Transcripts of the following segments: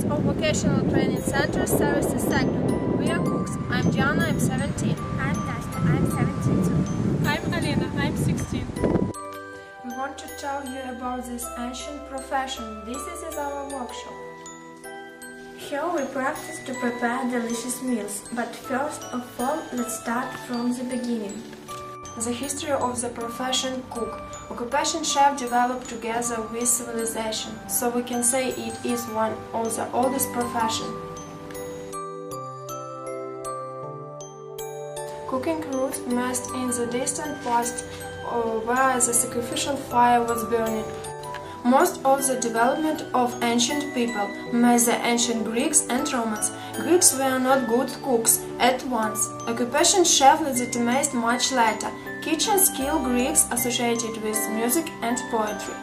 Thousands of vocational training centers service the sector. We are cooks. I'm Diana, I'm 17. I'm Nasta, I'm 17 too. I'm Alena, I'm 16. We want to tell you about this ancient profession. This is our workshop. Here we practice to prepare delicious meals, but first of all, let's start from the beginning. The history of the profession cook. Occupation chef developed together with civilization, so we can say it is one of the oldest professions. Cooking roots emerged in the distant past where the sacrificial fire was burning. Most of the development of ancient people made the ancient Greeks and Romans. Greeks were not good cooks at once. Occupation chef legitimized much later. Kitchen skill Greeks associated with music and poetry.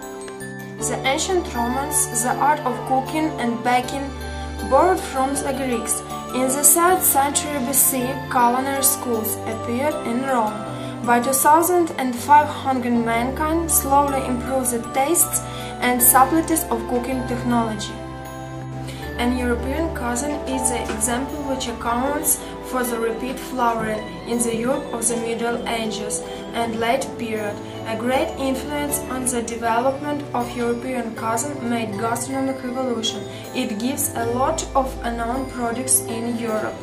The ancient Romans, the art of cooking and baking, borrowed from the Greeks. In the 3rd century BC, culinary schools appeared in Rome. By 2500, mankind slowly improved the tastes and subtleties of cooking technology. An European cuisine is the example which accounts for the repeat flowering in the Europe of the Middle Ages and late period. A great influence on the development of European cuisine made gastronomic revolution. It gives a lot of unknown products in Europe.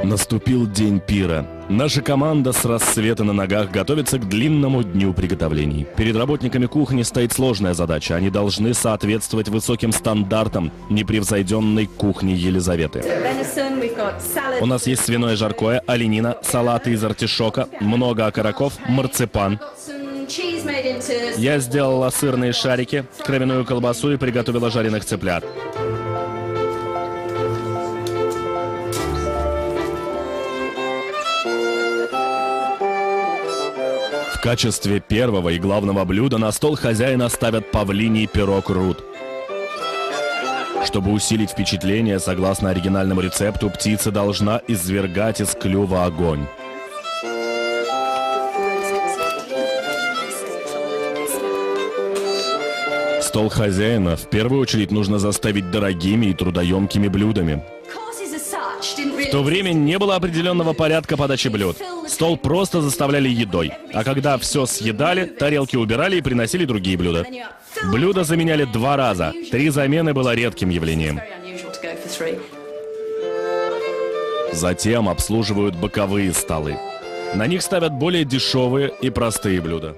Наступил день пира. Наша команда с рассвета на ногах готовится к длинному дню приготовлений. Перед работниками кухни стоит сложная задача. Они должны соответствовать высоким стандартам непревзойденной кухни Елизаветы. У нас есть свиное жаркое, оленина, салаты из артишока, много окороков, марципан. Я сделала сырные шарики, кровяную колбасу и приготовила жареных цыплят. В качестве первого и главного блюда на стол хозяина ставят павлиний пирог рут. Чтобы усилить впечатление, согласно оригинальному рецепту, птица должна извергать из клюва огонь. Стол хозяина в первую очередь нужно заставить дорогими и трудоемкими блюдами. В то время не было определенного порядка подачи блюд. Стол просто заставляли едой. А когда все съедали, тарелки убирали и приносили другие блюда. Блюда заменяли 2 раза. 3 замены было редким явлением. Затем обслуживают боковые столы. На них ставят более дешевые и простые блюда.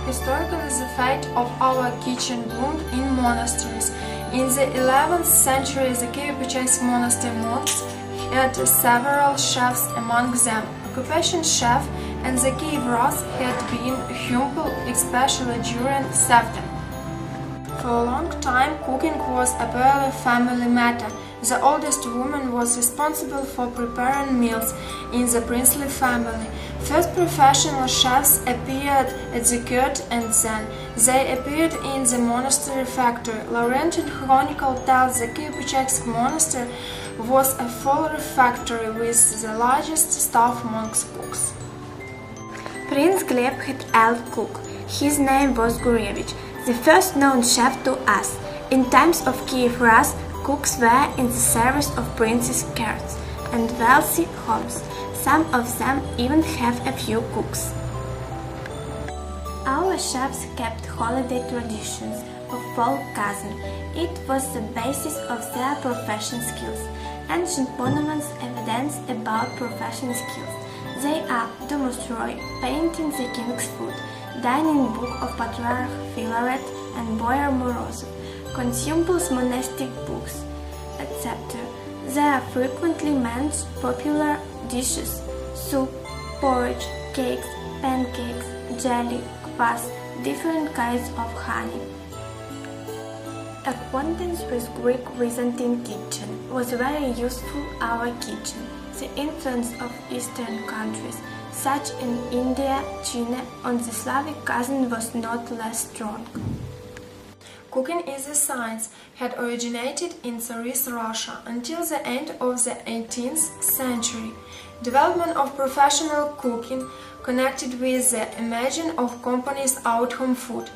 Historically, the fate of our kitchen bloomed in monasteries. In the 11th century, the Kiev-Pечерsk monastery monks had several chefs among them. Occupation chef and the Kiev Rus had been humble, especially during serfdom. For a long time, cooking was a purely family matter. The oldest woman was responsible for preparing meals in the princely family. First professional chefs appeared at the court and then they appeared in the monastery factory. Laurentian Chronicle tells the Kiev-Pечерsk monastery was a full factory with the largest staff amongst cooks. Prince Gleb had elder cook. His name was Gurevich, the first known chef to us. In times of Kiev Rus, cooks were in the service of princes' courts and wealthy homes. Some of them even have a few cooks. Our chefs kept holiday traditions of folk cuisine. It was the basis of their profession skills. Ancient monuments evidence about profession skills. They are Domus Roy, painting the king's food, dining book of Patriarch Filaret and Boyar Morozov, consumables monastic books, etc. There are frequently mentioned popular dishes, soup, porridge, cakes, pancakes, jelly, kvass, different kinds of honey. Acquaintance with Greek Byzantine kitchen was very useful our kitchen. The influence of Eastern countries, such in India, China, on the Slavic cuisine was not less strong. cooking is a science, had originated in Tsarist Russia until the end of the 18th century. Development of professional cooking connected with the emergence of companies out-home food.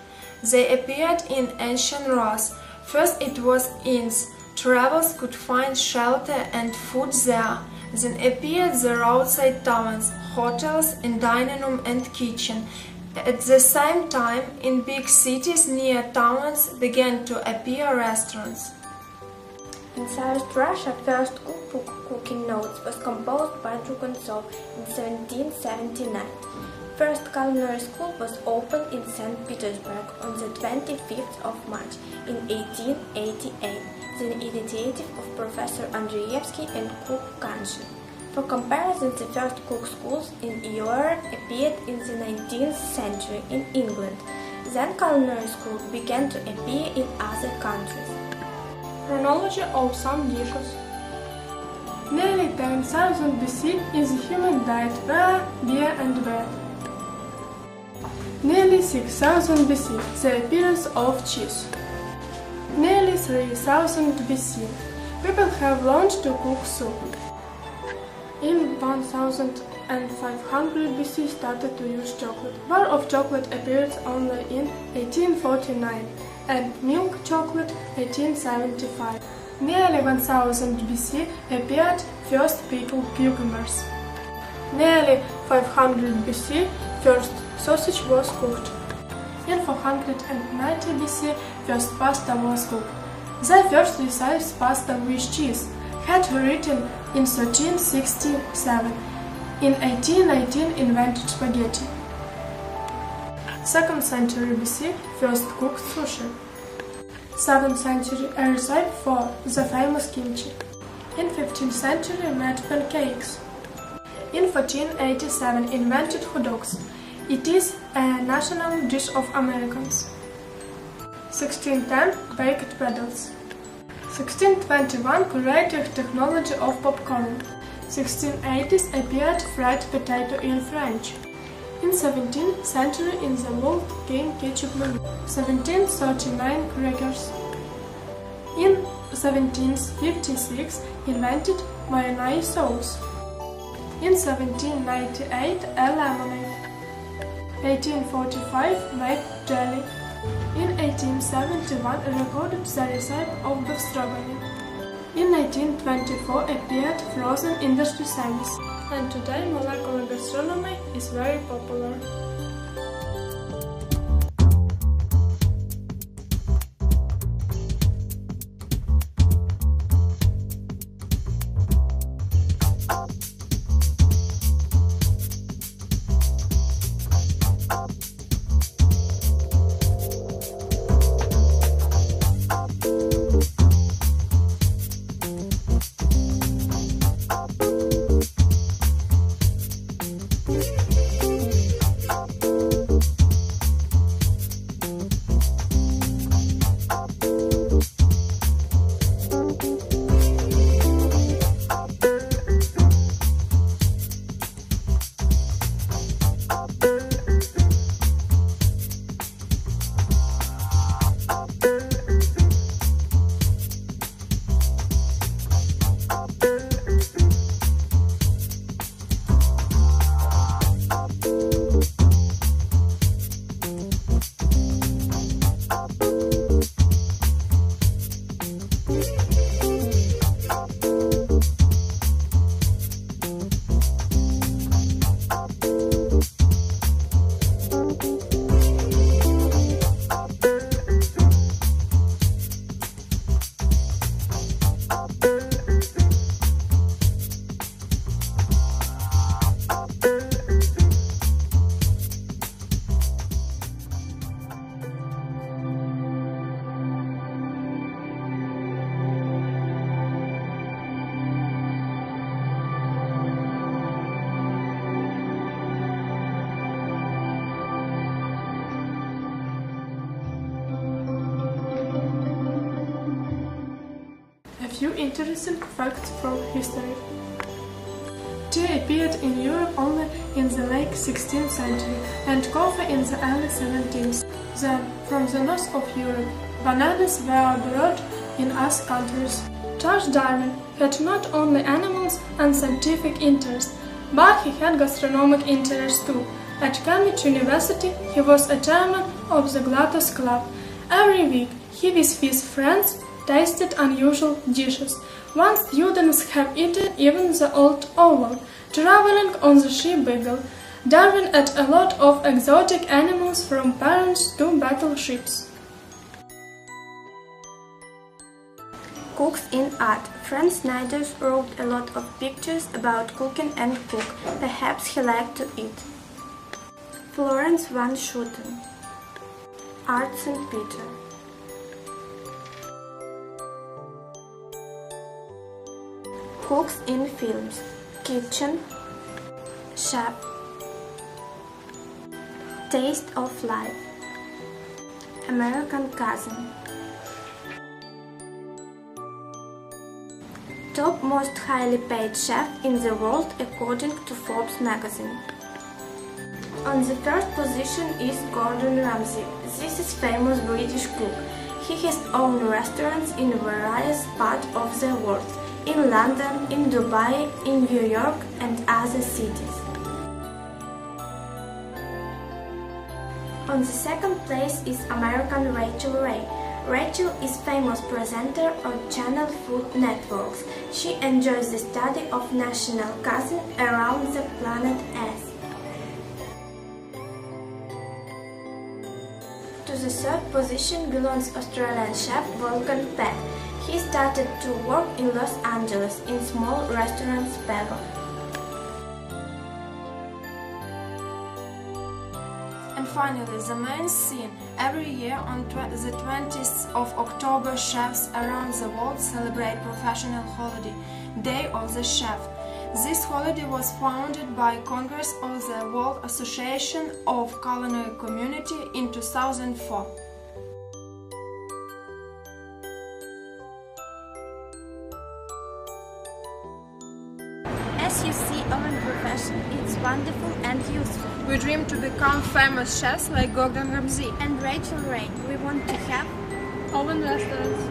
They appeared in ancient Rus. First it was inns. Travelers could find shelter and food there. Then appeared the roadside taverns, hotels and dining room and kitchen. At the same time, in big cities near towns began to appear restaurants. In Tsarist Russia, first cookbook cooking notes was composed by Drugontsov in 1779. First culinary school was opened in St. Petersburg on the 25th of March in 1888, the initiative of Professor Andreevsky and cook Kanshin. For comparison, the first cook schools in Europe appeared in the 19th century in England. Then culinary schools began to appear in other countries. Chronology of some dishes. Nearly 10,000 BC is the human diet were beer and bread. Nearly 6,000 BC, the appearance of cheese. Nearly 3,000 BC, people have learned to cook soup. In 1500 BC started to use chocolate. Bar of chocolate appeared only in 1849 and milk chocolate 1875. Nearly 1000 BC appeared first people pilgrims. Nearly 500 BC first sausage was cooked. In 490 BC first pasta was cooked. The first recipe pasta with cheese had written in 1367. In 1819 invented spaghetti. 2nd century BC first cooked sushi. 7th century a recipe for the famous kimchi. In 15th century made pancakes. In 1487 invented hot dogs. It is a national dish of Americans. 1610 baked pretzels. 1621 created technology of popcorn. 1680s appeared fried potato in French. In 17th century in the world came ketchup movie. 1739 crackers. In 1756 invented mayonnaise sauce. In 1798 a lemonade. 1845 made jelly. In 1871 recorded the recipe of beef stroganoff. In 1924 appeared frozen industry semis. And today molecular gastronomy is very popular. A few interesting facts from history. Tea appeared in Europe only in the late 16th century and coffee in the early 17th. Then, from the north of Europe, bananas were brought in other countries. Charles Darwin had not only animals and scientific interest, but he had gastronomic interest too. At Cambridge University, he was a chairman of the Glatters Club. Every week, he with his friends tasted unusual dishes. Once students have eaten even the old owl, traveling on the ship Beagle. Darwin ate a lot of exotic animals from parents to battleships. Cooks in art. Franz Snyder wrote a lot of pictures about cooking and cook. Perhaps he liked to eat. Florence van Schooten. Art St. Peter. Cooks in films. Kitchen. Chef. Taste of life. American Cousin. Top most highly paid chef in the world according to Forbes magazine. On the first position is Gordon Ramsay. This is famous British cook. He has owned restaurants in various parts of the world, in London, in Dubai, in New York and other cities. On the second place is American Rachel Ray. Rachel is famous presenter on Channel Food Networks. She enjoys the study of national cuisine around the planet Earth. To the third position belongs Australian chef Wolfgang Peck. He started to work in Los Angeles in small restaurant Spaghetti. And finally, the main scene. Every year on the 20th of October, chefs around the world celebrate professional holiday, Day of the Chef. This holiday was founded by Congress of the World Association of Culinary Community in 2004. As you see, our profession is wonderful and useful. We dream to become famous chefs like Gordon Ramsay And Rachel Ray, we want to have Oven restaurants.